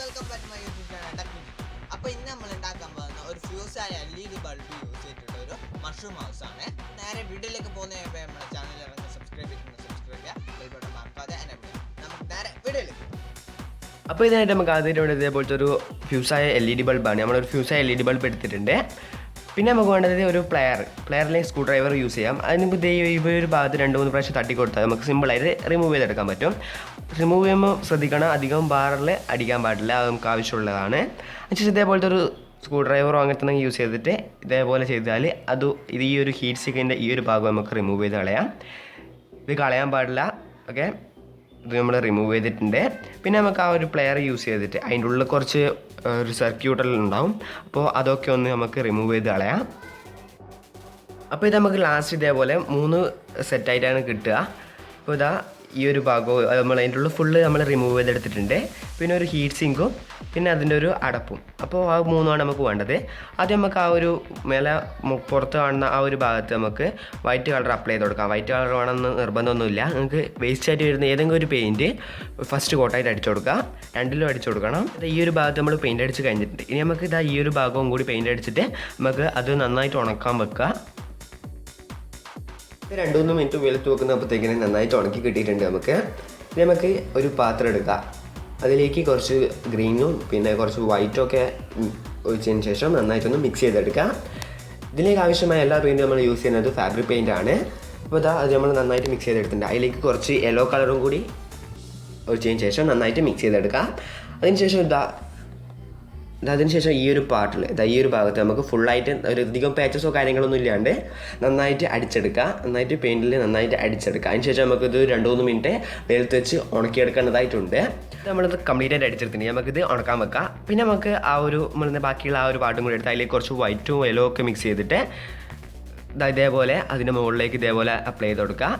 welcome back to my YouTube channel Techwithdude. അപ്പോൾ ഇന്ന് നമ്മൾ ഉണ്ടാക്കാൻ പോകുന്ന ഒരു ഫ്യൂസ് ആയ LED ബൾബ് യൂസ് ചെയ്തിട്ടുള്ള ഒരു മഷ്റൂം ഹൗസ് ആണ്. നേരെ വീഡിയോയിലേക്ക് പോകുന്നതിന് മുമ്പ് നമ്മുടെ ചാനൽ ഇറങ്ങി സബ്സ്ക്രൈബ് ചെയ്യുക, ബെൽ ബട്ടൺ മറക്കാതെ എനേബിൾ ചെയ്യുക. നമുക്ക് നേരെ വീഡിയോയിലേക്ക്. അപ്പോൾ ഇതിനായിട്ട് നമുക്ക് ആദ്യമായിട്ട് ഇതേപോലത്തെ ഒരു ഫ്യൂസായ LED ബൾബാണ്. നമ്മളൊരു ഫ്യൂസായ LED ബൾബ് എടുത്തിട്ടുണ്ട്. പിന്നെ നമുക്ക് വേണ്ടത് ഒരു പ്ലെയറിലേക്ക് സ്ക്രൂ ഡ്രൈവർ യൂസ് ചെയ്യാം. അതിന് ഈ ഒരു ഭാഗത്ത് 2-3 പ്രാവശ്യം തട്ടി കൊടുത്താൽ നമുക്ക് സിമ്പിളായിട്ട് റിമൂവ് ചെയ്തെടുക്കാൻ പറ്റും. റിമൂവ് ചെയ്യുമ്പോൾ ശ്രദ്ധിക്കണം, അധികം ബാറിൽ അടിക്കാൻ പാടില്ല, അത് നമുക്ക് ആവശ്യമുള്ളതാണ്. അതിനുശേഷം ഇതേപോലത്തെ ഒരു സ്ക്രൂ ഡ്രൈവറോ അങ്ങനത്തെ യൂസ് ചെയ്തിട്ട് ഇതേപോലെ ചെയ്താൽ ഇത് ഈ ഒരു ഹീറ്റ് സിക്കിൻ്റെ ഈ ഒരു ഭാഗം നമുക്ക് റിമൂവ് ചെയ്ത് കളയാം. ഇത് കളയാൻ പാടില്ല. ഓക്കെ, ഇത് നമ്മൾ റിമൂവ് ചെയ്തിട്ടുണ്ട്. പിന്നെ നമുക്ക് ആ ഒരു പ്ലെയർ യൂസ് ചെയ്തിട്ട് അതിൻ്റെ ഉള്ളിൽ കുറച്ച് ഒരു സർക്യൂട്ടെല്ലാം ഉണ്ടാവും, അപ്പോൾ അതൊക്കെ ഒന്ന് നമുക്ക് റിമൂവ് ചെയ്ത് കളയാം. അപ്പോൾ ഇത് നമുക്ക് ലാസ്റ്റ് ഇതേപോലെ 3 സെറ്റായിട്ടാണ് കിട്ടുക. അപ്പോൾ ഇതാ ഈ ഒരു ഭാഗവും നമ്മൾ അതിൻ്റെ ഉള്ളിൽ ഫുള്ള് നമ്മൾ റിമൂവ് ചെയ്തെടുത്തിട്ടുണ്ട്. പിന്നെ ഒരു ഹീറ്റ് സിങ്കും പിന്നെ അതിൻ്റെ ഒരു അടപ്പും. അപ്പോൾ ആ 3ആണ് നമുക്ക് വേണ്ടത്. ആദ്യം നമുക്ക് ആ ഒരു മേലെ പുറത്ത് കാണുന്ന ആ ഒരു ഭാഗത്ത് നമുക്ക് വൈറ്റ് കളർ അപ്ലൈ ചെയ്ത് കൊടുക്കാം. വൈറ്റ് കളർ വേണമെന്ന് നിർബന്ധമൊന്നുമില്ല. നിങ്ങൾക്ക് വേസ്റ്റ് ആയിട്ട് വരുന്ന ഏതെങ്കിലും ഒരു പെയിൻറ്റ് ഫസ്റ്റ് കോട്ടായിട്ട് അടിച്ചു കൊടുക്കുക, രണ്ടിലും അടിച്ചു കൊടുക്കണം. ഈ ഒരു ഭാഗത്ത് നമ്മൾ പെയിൻറ്റ് അടിച്ച് കഴിഞ്ഞിട്ടുണ്ട്. ഇനി നമുക്ക് ഇതാ ഈ ഒരു ഭാഗവും കൂടി പെയിൻറ്റ് അടിച്ചിട്ട് നമുക്ക് അത് നന്നായിട്ട് ഉണക്കാൻ വെക്കുക. 2-3 മിനിറ്റ് വെളുത്ത് വെക്കുന്നപ്പോഴത്തേക്കിനും നന്നായിട്ട് ഉണക്കി കിട്ടിയിട്ടുണ്ട്. നമുക്ക് ഒരു പാത്രം എടുക്കാം. അതിലേക്ക് കുറച്ച് ഗ്രീനും പിന്നെ കുറച്ച് വൈറ്റും ഒക്കെ ഒഴിച്ചതിന് ശേഷം നന്നായിട്ടൊന്ന് മിക്സ് ചെയ്തെടുക്കാം. ഇതിലേക്ക് ആവശ്യമായ എല്ലാ പെയിൻറ്റും നമ്മൾ യൂസ് ചെയ്യുന്നത് ഫാബ്രിക് പെയിൻ്റ് ആണ്. അപ്പോൾ അത് നമ്മൾ നന്നായിട്ട് മിക്സ് ചെയ്തെടുത്തിട്ടുണ്ട്. അതിലേക്ക് കുറച്ച് യെല്ലോ കളറും കൂടി ഒഴിച്ചതിന് ശേഷം നന്നായിട്ട് മിക്സ് ചെയ്തെടുക്കാം. അതിനുശേഷം അതിനുശേഷം ഈ ഒരു പാർട്ടിൽ ഈ ഒരു ഭാഗത്ത് നമുക്ക് ഫുള്ളായിട്ട് ഒരു അധികം പാച്ചസോ കാര്യങ്ങളൊന്നും ഇല്ലാണ്ട് നന്നായിട്ട് അടിച്ചെടുക്കുക. നന്നായിട്ട് പെയിൻറ്റിൽ നന്നായിട്ട് അടിച്ചെടുക്കുക. അതിനുശേഷം നമുക്കിത് 2-3 മിനിറ്റ് വെയിലത്ത് വെച്ച് ഉണക്കിയെടുക്കേണ്ടതായിട്ടുണ്ട്. നമ്മളിത് കംപ്ലീറ്റ് ആയിട്ട് അടിച്ചെടുത്തിട്ട് നമുക്കിത് ഉണക്കാൻ വെക്കാം. പിന്നെ നമുക്ക് ആ ഒരു നമ്മളിന്ന് ബാക്കിയുള്ള ആ ഒരു പാട്ടും കൂടി എടുത്ത് അതിലേക്ക് കുറച്ച് വൈറ്റും യെല്ലോ ഒക്കെ മിക്സ് ചെയ്തിട്ട് ഇതേപോലെ അതിൻ്റെ മുകളിലേക്ക് ഇതേപോലെ അപ്ലൈ ചെയ്ത് കൊടുക്കുക.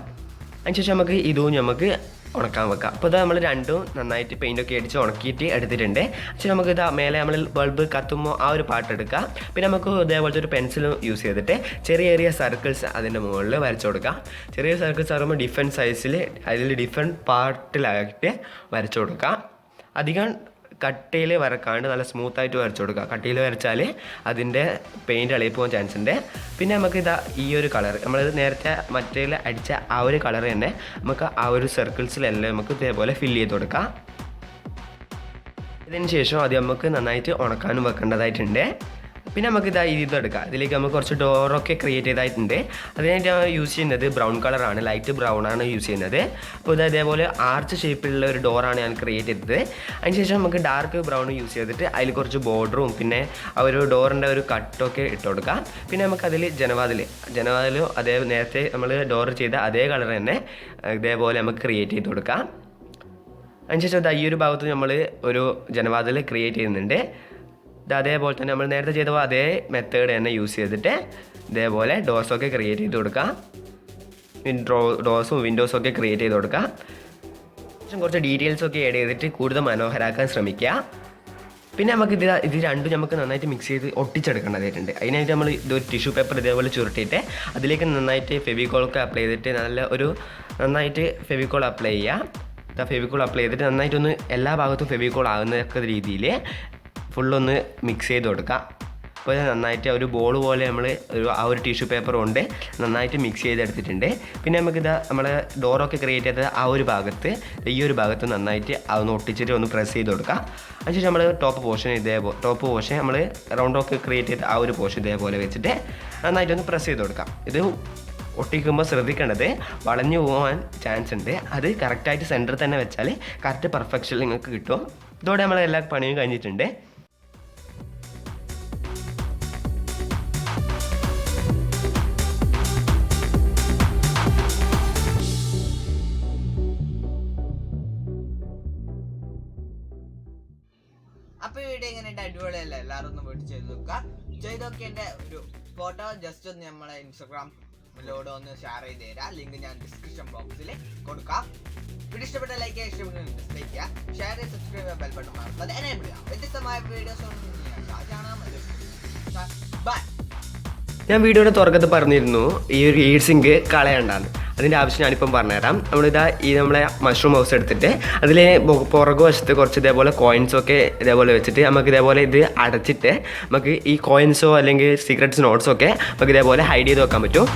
അതിനുശേഷം നമുക്ക് ഇതും നമുക്ക് ഉണക്കാൻ വെക്കാം. അപ്പോൾ ഇത് നമ്മൾ രണ്ടും നന്നായിട്ട് പെയിൻ്റൊക്കെ അടിച്ച് ഉണക്കിയിട്ട് എടുത്തിട്ടുണ്ട്. പക്ഷേ നമുക്ക് മേലെ നമ്മൾ ബൾബ് കത്തുമ്പോൾ ആ ഒരു പാട്ട് എടുക്കാം. പിന്നെ നമുക്ക് ഇതേപോലത്തെ ഒരു പെൻസിൽ യൂസ് ചെയ്തിട്ട് ചെറിയ സർക്കിൾസ് അതിൻ്റെ മുകളിൽ വരച്ചു കൊടുക്കാം. ചെറിയ സർക്കിൾസ് ആകുമ്പോൾ ഡിഫറെൻറ്റ് സൈസിൽ അതിൽ ഡിഫറെൻറ്റ് പാർട്ടിലായിട്ട് വരച്ചു കൊടുക്കാം. അധികം കട്ടിയിൽ വരക്കാണ്ട് നല്ല സ്മൂത്തായിട്ട് വരച്ചു കൊടുക്കുക. കട്ടിയിൽ വരച്ചാൽ അതിൻ്റെ പെയിൻറ്റ് ഇളകി പോകാൻ ചാൻസ് ഉണ്ട്. പിന്നെ നമുക്ക് ഈ ഒരു കളർ നമ്മൾ നേരത്തെ മറ്റേ അടിച്ച ആ ഒരു കളർ തന്നെ നമുക്ക് ആ ഒരു സർക്കിൾസിലെല്ലാം നമുക്ക് ഇതേപോലെ ഫില്ല് ചെയ്ത് കൊടുക്കാം. ഇതിന് ശേഷം അത് നമുക്ക് നന്നായിട്ട് ഉണക്കാനും വെക്കേണ്ടതായിട്ടുണ്ട്. പിന്നെ നമുക്ക് ഇതെടുക്കാം. ഇതിലേക്ക് നമുക്ക് കുറച്ച് ഡോറൊക്കെ ക്രിയേറ്റ് ചെയ്തായിട്ടുണ്ട്. അതിനായിട്ട് യൂസ് ചെയ്യുന്നത് ബ്രൗൺ കളറാണ്, ലൈറ്റ് ബ്രൗൺ ആണ് യൂസ് ചെയ്യുന്നത്. അപ്പോൾ ഇതേപോലെ ആർച്ച് ഷേപ്പിലുള്ള ഒരു ഡോറാണ് ഞാൻ ക്രിയേറ്റ് ചെയ്തത്. അതിനുശേഷം നമുക്ക് ഡാർക്ക് ബ്രൗൺ യൂസ് ചെയ്തിട്ട് അതിൽ കുറച്ച് ബോർഡറും പിന്നെ ആ ഒരു ഡോറിൻ്റെ ഒരു കട്ടൊക്കെ ഇട്ട് കൊടുക്കാം. പിന്നെ നമുക്കതിൽ ജനവാതിലും അതേ നേരത്തെ നമ്മൾ ഡോർ ചെയ്ത അതേ കളർ തന്നെ ഇതേപോലെ നമുക്ക് ക്രിയേറ്റ് ചെയ്ത് കൊടുക്കാം. അതിനുശേഷം ഈ ഒരു ഭാഗത്ത് നമ്മൾ ഒരു ജനവാതിൽ ക്രിയേറ്റ് ചെയ്യുന്നുണ്ട്. അതേപോലെ തന്നെ നമ്മൾ നേരത്തെ ചെയ്ത അതേ മെത്തേഡ് തന്നെ യൂസ് ചെയ്തിട്ട് ഇതേപോലെ ഡോർസൊക്കെ ക്രിയേറ്റ് ചെയ്ത് കൊടുക്കാം. ഡോർസും വിൻഡോസൊക്കെ ക്രിയേറ്റ് ചെയ്ത് കൊടുക്കാം. കുറച്ച് ഡീറ്റെയിൽസൊക്കെ ആഡ് ചെയ്തിട്ട് കൂടുതൽ മനോഹരമാക്കാൻ ശ്രമിക്കുക. പിന്നെ നമുക്ക് ഇത് രണ്ടും നമുക്ക് നന്നായിട്ട് മിക്സ് ചെയ്ത് ഒട്ടിച്ചെടുക്കേണ്ടതായിട്ടുണ്ട്. അതിനായിട്ട് നമ്മൾ ഇതൊരു ടിഷ്യൂ പേപ്പർ ഇതേപോലെ ചുരുട്ടിയിട്ട് അതിലേക്ക് നന്നായിട്ട് ഫെവിക്കോളൊക്കെ അപ്ലൈ ചെയ്തിട്ട് നന്നായിട്ട് ഫെവിക്കോൾ അപ്ലൈ ചെയ്യുക. ഫെവിക്കോൾ അപ്ലൈ ചെയ്തിട്ട് നന്നായിട്ടൊന്ന് എല്ലാ ഭാഗത്തും ഫെവിക്കോൾ ആകുന്ന രീതിയിൽ ഫുള്ളൊന്ന് മിക്സ് ചെയ്ത് കൊടുക്കാം. അപ്പോൾ നന്നായിട്ട് ഒരു ബോൾ പോലെ നമ്മൾ ആ ഒരു ടിഷ്യൂ പേപ്പർ കൊണ്ട് നന്നായിട്ട് മിക്സ് ചെയ്തെടുത്തിട്ടുണ്ട്. പിന്നെ നമ്മൾ ഡോറൊക്കെ ക്രിയേറ്റ് ചെയ്ത ആ ഒരു ഭാഗത്ത് ഈ ഒരു ഭാഗത്ത് നന്നായിട്ട് അതൊന്ന് ഒട്ടിച്ചിട്ട് ഒന്ന് പ്രസ് ചെയ്ത് കൊടുക്കാം. അതിനുശേഷം നമ്മൾ ടോപ്പ് പോർഷൻ നമ്മൾ റൗണ്ടൊക്കെ ക്രിയേറ്റ് ചെയ്ത ആ ഒരു പോർഷൻ ഇതേപോലെ വെച്ചിട്ട് നന്നായിട്ടൊന്ന് പ്രസ് ചെയ്ത് കൊടുക്കാം. ഇത് ഒട്ടിക്കുമ്പോൾ ശ്രദ്ധിക്കേണ്ടത് വളഞ്ഞു പോകാൻ ചാൻസ് ഉണ്ട്. അത് കറക്റ്റായിട്ട് സെൻറ്ററിൽ തന്നെ വെച്ചാൽ കറക്റ്റ് പെർഫെക്ഷൻ നിങ്ങൾക്ക് കിട്ടും. ഇതോടെ നമ്മൾ എല്ലാ പണിയും കഴിഞ്ഞിട്ടുണ്ട്. അപ്പോൾ ഈ വീഡിയോ എങ്ങനെ അടിപൊളിയല്ല, എല്ലാവരും ഒന്ന് വീട്ടിൽ ചെയ്ത് നോക്കുക. എൻ്റെ ഒരു ഫോട്ടോ ജസ്റ്റ് ഒന്ന് നമ്മളെ ഇൻസ്റ്റാഗ്രാമിലൂടെ ഒന്ന് ഷെയർ ചെയ്ത് തരാം. ലിങ്ക് ഞാൻ ഡിസ്ക്രിപ്ഷൻ ബോക്സിൽ കൊടുക്കാം. വീഡിയോ ഇഷ്ടപ്പെട്ട ലൈക്ക് ചെയ്യുക, ഇഷ്ടപ്പെട്ട ഡിസ്ലൈക്ക് ചെയ്യുക, ഷെയർ ചെയ്ത് സബ്സ്ക്രൈബ് ചെയ്യുക, ബെൽ ബട്ടൺ മറക്കാതെ എനേബിൾ ചെയ്യുക. വ്യത്യസ്തമായ വീഡിയോസ് ബൈ. ഞാൻ വീഡിയോയുടെ തുടക്കത്തിൽ പറഞ്ഞിരുന്നു ഈ ഒരു ഹീറ്റ് സിങ്ക് കളയണ്ടാന്ന്. അതിൻ്റെ ആവശ്യം ഞാനിപ്പം പറഞ്ഞുതരാം. നമ്മളിതാ ഈ നമ്മളെ മഷ്റൂം ഹൗസ് എടുത്തിട്ട് അതിൽ പുറകു വശത്ത് കുറച്ച് ഇതേപോലെ കോയിൻസൊക്കെ ഇതേപോലെ വെച്ചിട്ട് നമുക്ക് ഇതേപോലെ ഇത് അടച്ചിട്ട് നമുക്ക് ഈ കോയിൻസോ അല്ലെങ്കിൽ സീക്രട്സ് നോട്ട്സോ ഒക്കെ നമുക്ക് ഇതേപോലെ ഹൈഡ് ചെയ്ത് വെക്കാൻ പറ്റും.